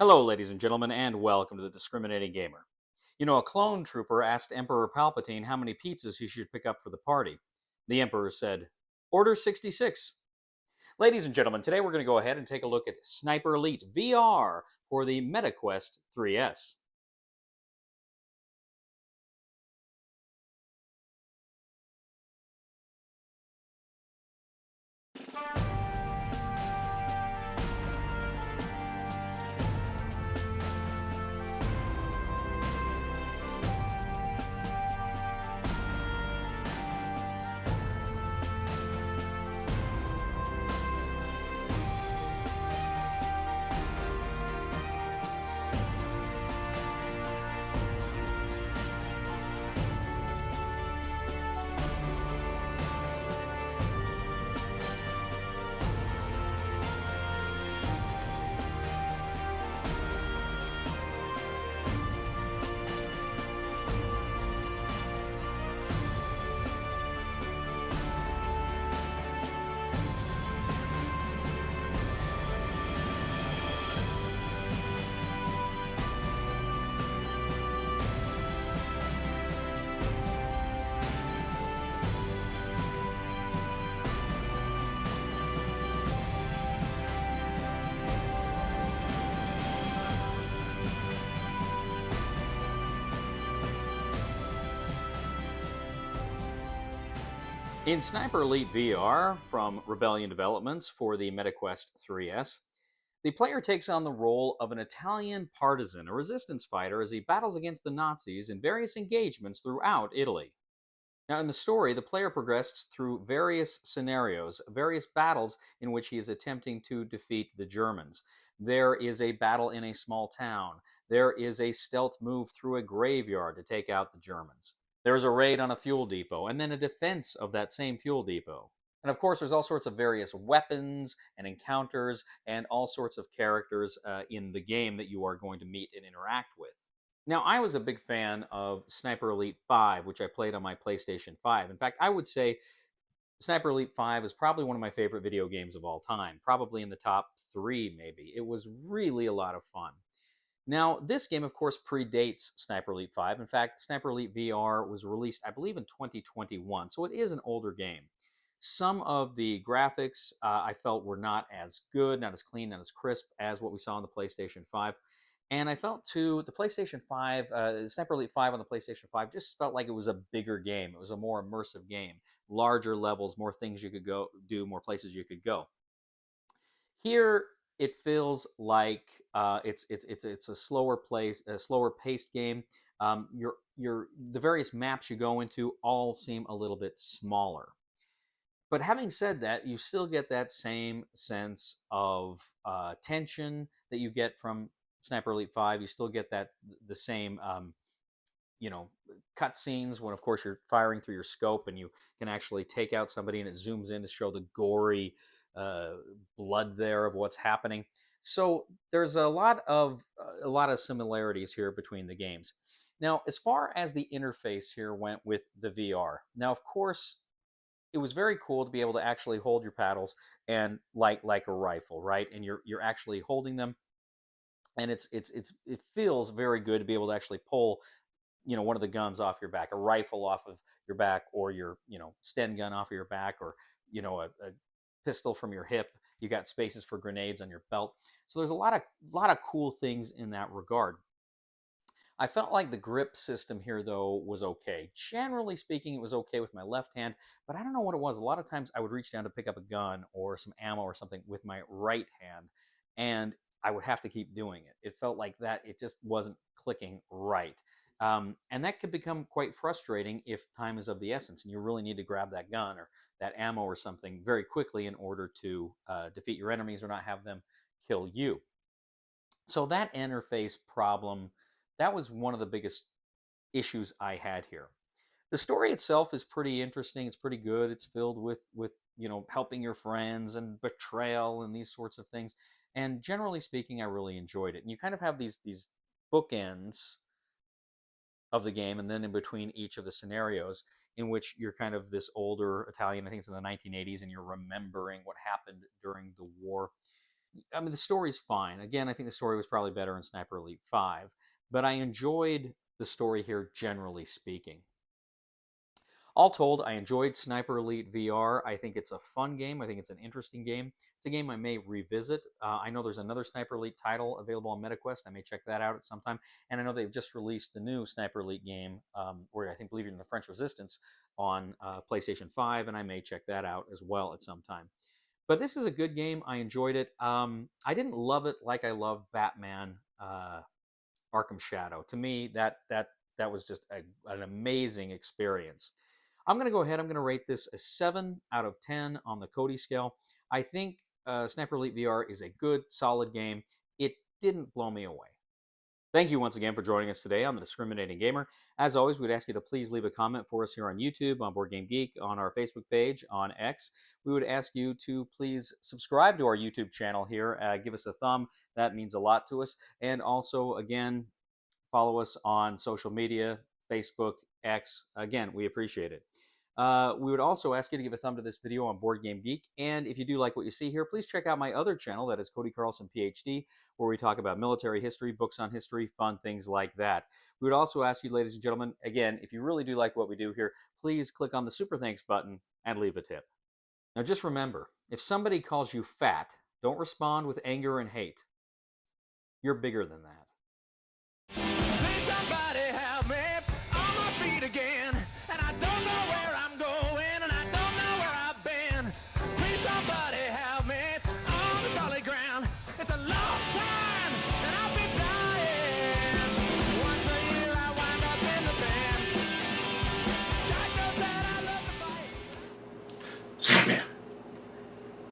Hello, ladies and gentlemen, and welcome to the Discriminating Gamer. You know, a clone trooper asked Emperor Palpatine how many pizzas he should pick up for the party. The Emperor said, "Order 66." Ladies and gentlemen, today we're going to go ahead and take a look at Sniper Elite VR for the MetaQuest 3S. In Sniper Elite VR from Rebellion Developments for the MetaQuest 3S, the player takes on the role of an Italian partisan, a resistance fighter, as he battles against the Nazis in various engagements throughout Italy. Now, in the story, the player progresses through various scenarios, various battles in which he is attempting to defeat the Germans. There is a battle in a small town. There is a stealth move through a graveyard to take out the Germans. There's a raid on a fuel depot, and then a defense of that same fuel depot. And of course, there's all sorts of various weapons and encounters and all sorts of characters in the game that you are going to meet and interact with. Now, I was a big fan of Sniper Elite 5, which I played on my PlayStation 5. In fact, I would say Sniper Elite 5 is probably one of my favorite video games of all time, probably in the top three, maybe. It was really a lot of fun. Now, this game, of course, predates Sniper Elite 5. In fact, Sniper Elite VR was released, I believe, in 2021, so it is an older game. Some of the graphics I felt were not as good, not as clean, not as crisp as what we saw on the PlayStation 5. And I felt too, the PlayStation 5, Sniper Elite 5 on the PlayStation 5 just felt like it was a bigger game. It was a more immersive game, larger levels, more things you could go do, more places you could go. Here, it feels like it's a slower place, a slower paced game. The various maps you go into all seem a little bit smaller. But having said that, you still get that same sense of tension that you get from Sniper Elite 5. You still get the same you know cutscenes when, of course, you're firing through your scope and you can actually take out somebody and it zooms in to show the gory uh, blood there of what's happening. So there's a lot of similarities here between the games. Now, as far as the interface here went with the VR, now of course it was very cool to be able to actually hold your paddles and like a rifle, right? And you're actually holding them, and it feels very good to be able to actually pull one of the guns off your back, a rifle off of your back, or your Sten gun off of your back, or a pistol from your hip. You got spaces for grenades on your belt. So there's a lot of cool things in that regard. I felt like the grip system here, though, was okay. Generally speaking, it was okay with my left hand, but I don't know what it was. A lot of times I would reach down to pick up a gun or some ammo or something with my right hand, and I would have to keep doing it. It felt like that it just wasn't clicking right. And that could become quite frustrating if time is of the essence and you really need to grab that gun or that ammo or something very quickly in order to defeat your enemies or not have them kill you. So that interface problem, that was one of the biggest issues I had here. The story itself is pretty interesting. It's pretty good. It's filled with helping your friends and betrayal and these sorts of things. And generally speaking, I really enjoyed it. And you kind of have these bookends of the game, and then in between each of the scenarios, in which you're kind of this older Italian, I think it's in the 1980s, and you're remembering what happened during the war. I mean, the story's fine. Again, I think the story was probably better in Sniper Elite 5, but I enjoyed the story here, generally speaking. All told, I enjoyed Sniper Elite VR. I think it's a fun game. I think it's an interesting game. It's a game I may revisit. I know there's another Sniper Elite title available on MetaQuest. I may check that out at some time. And I know they've just released the new Sniper Elite game, where I think Believe It in the French Resistance, on PlayStation 5, and I may check that out as well at some time. But this is a good game. I enjoyed it. I didn't love it like I love Batman Arkham Shadow. To me, that was just an amazing experience. I'm going to go ahead. I'm going to rate this a 7 out of 10 on the Cody scale. I think Sniper Elite VR is a good, solid game. It didn't blow me away. Thank you once again for joining us today on The Discriminating Gamer. As always, we'd ask you to please leave a comment for us here on YouTube, on Board Game Geek, on our Facebook page, on X. We would ask you to please subscribe to our YouTube channel here. Give us a thumb. That means a lot to us. And also, again, follow us on social media, Facebook, X. Again, we appreciate it. We would also ask you to give a thumb to this video on Board Game Geek. And if you do like what you see here, please check out my other channel, that is Cody Carlson, PhD, where we talk about military history, books on history, fun things like that. We would also ask you, ladies and gentlemen, again, if you really do like what we do here, please click on the Super Thanks button and leave a tip. Now just remember, if somebody calls you fat, don't respond with anger and hate. You're bigger than that.